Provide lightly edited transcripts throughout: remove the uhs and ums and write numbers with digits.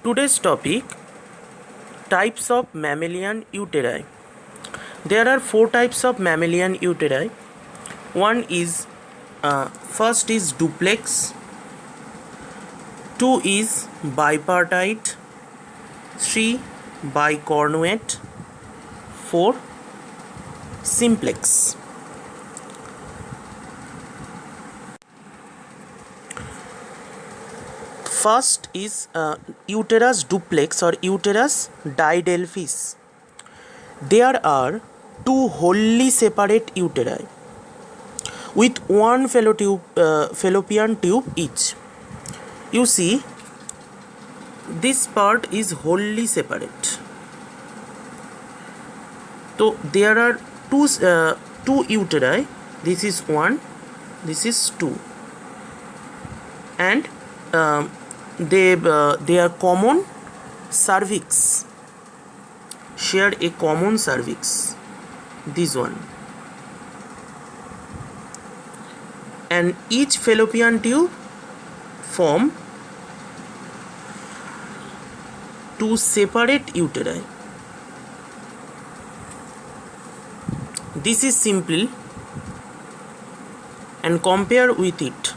Today's topic, types of mammalian uteri. There are four types of mammalian uteri. One is first is duplex, two is bipartite, three bicornuate, four simplex. First is uterus duplex or uterus didelphys. There are two wholly separate uteri with one fallopian tube each. You see, this part is wholly separate. So there are two uteri. This is one, this is two, and they are common cervix. Share a common cervix. This one, and each fallopian tube form two separate uteri. This is simple, and compare with it.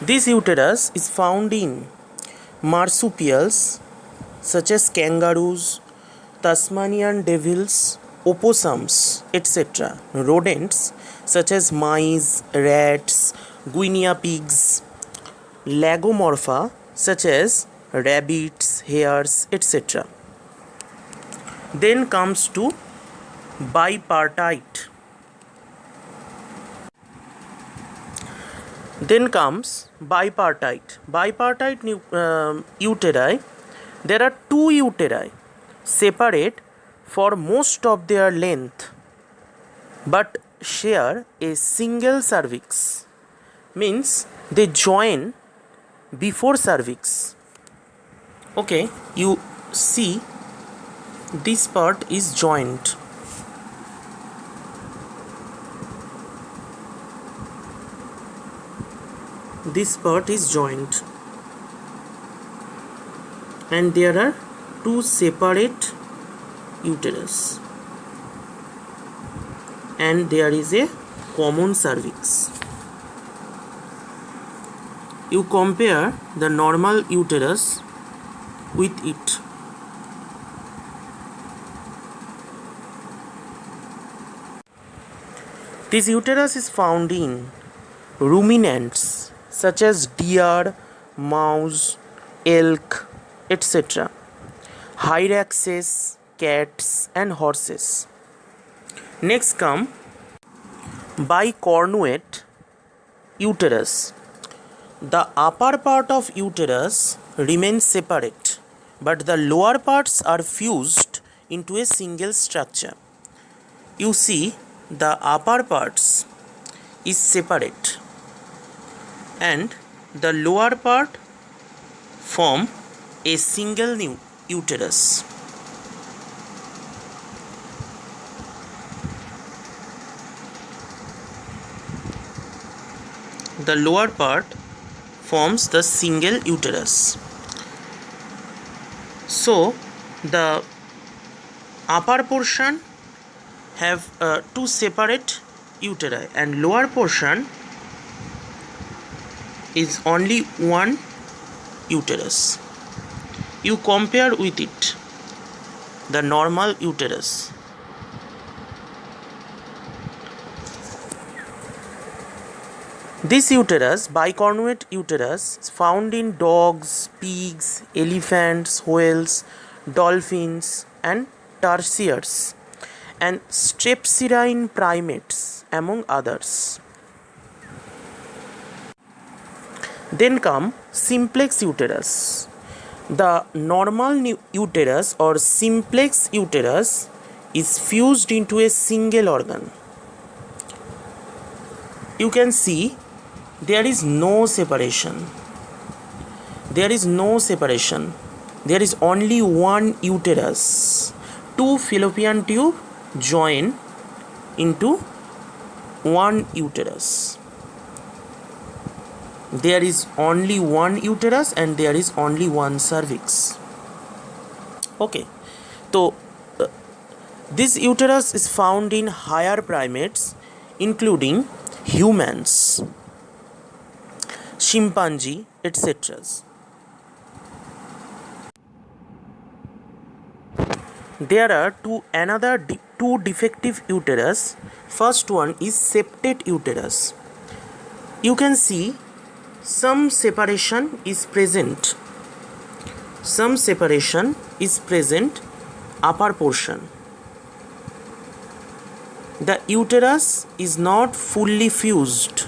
This uterus is found in marsupials such as kangaroos, Tasmanian devils, opossums, etc. Rodents such as mice, rats, guinea pigs, lagomorpha such as rabbits, hares, etc. Then comes to bipartite. Bipartite uteri. There are two uteri separate for most of their length but share a single cervix. Means they join before cervix. Okay, you see this part is joined. This part is joined, and there are two separate uterus, and there is a common cervix. You compare the normal uterus with it. This uterus is found in ruminants such as deer, mouse, elk, etc. Hyraxes, cats and horses. Next come bicornuate uterus. The upper part of uterus remains separate, but the lower parts are fused into a single structure. You see, the upper parts is separate and the lower part form a single new uterus. The lower part forms the single uterus. So the upper portion have two separate uteri and lower portion is only one uterus. You compare with it the normal uterus. This uterus, bicornuate uterus, is found in dogs, pigs, elephants, whales, dolphins and tarsiers and strepsirrhine primates among others. Then come simplex uterus. The normal uterus or simplex uterus is fused into a single organ. You can see there is no separation. There is only one uterus. Two fallopian tube join into one uterus. There is only one uterus and there is only one cervix. Okay, so this uterus is found in higher primates, including humans, chimpanzee, etc. There are two defective uterus. First one is septate uterus. You can see some separation is present. Some separation is present upper portion. The uterus is not fully fused.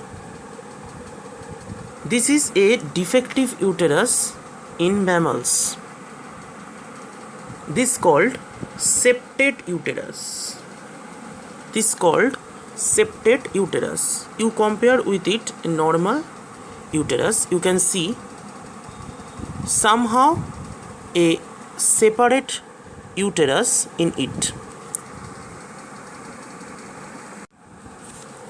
This is a defective uterus in mammals. This called septate uterus. This called septate uterus. You compare with it in normal uterus, you can see somehow a separate uterus in it.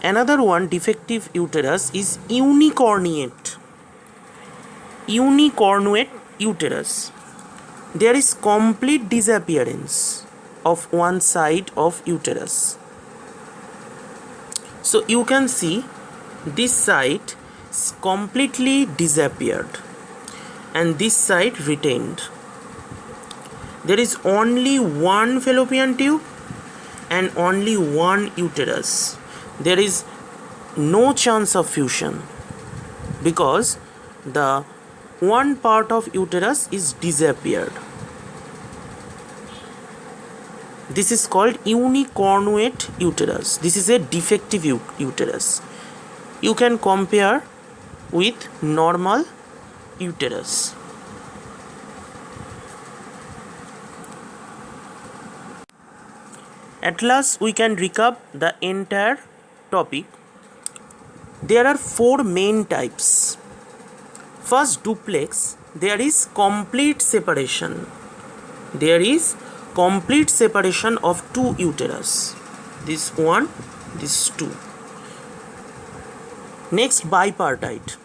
Another one defective uterus is unicornuate. Unicornuate uterus. There is complete disappearance of one side of uterus. So you can see this side is completely disappeared and this side retained. There is only one fallopian tube and only one uterus. There is no chance of fusion because the one part of uterus is disappeared. This is called unicornuate uterus. This is a defective uterus. You can compare with normal uterus. At last we can recap the entire topic. There are four main types. First, duplex, there is complete separation. There is complete separation of two uterus. This one, this two. Next, bipartite.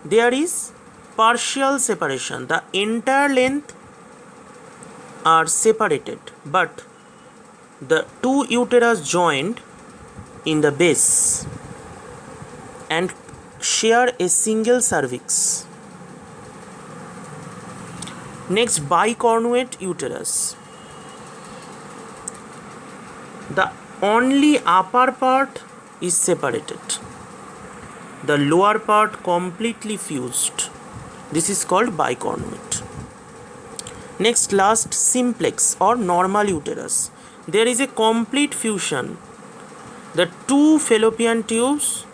There is partial separation. The entire length are separated, but the two uterus joined in the base and share a single cervix. Next, bicornuate uterus. The only upper part is separated. The lower part completely fused. This is called bicornuate. Next, last, simplex or normal uterus. There is a complete fusion. The two fallopian tubes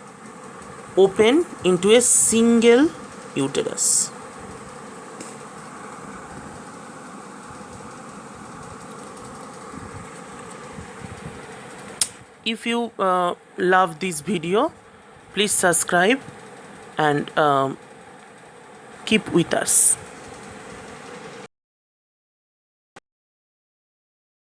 open into a single uterus. If you love this video, please subscribe and keep with us.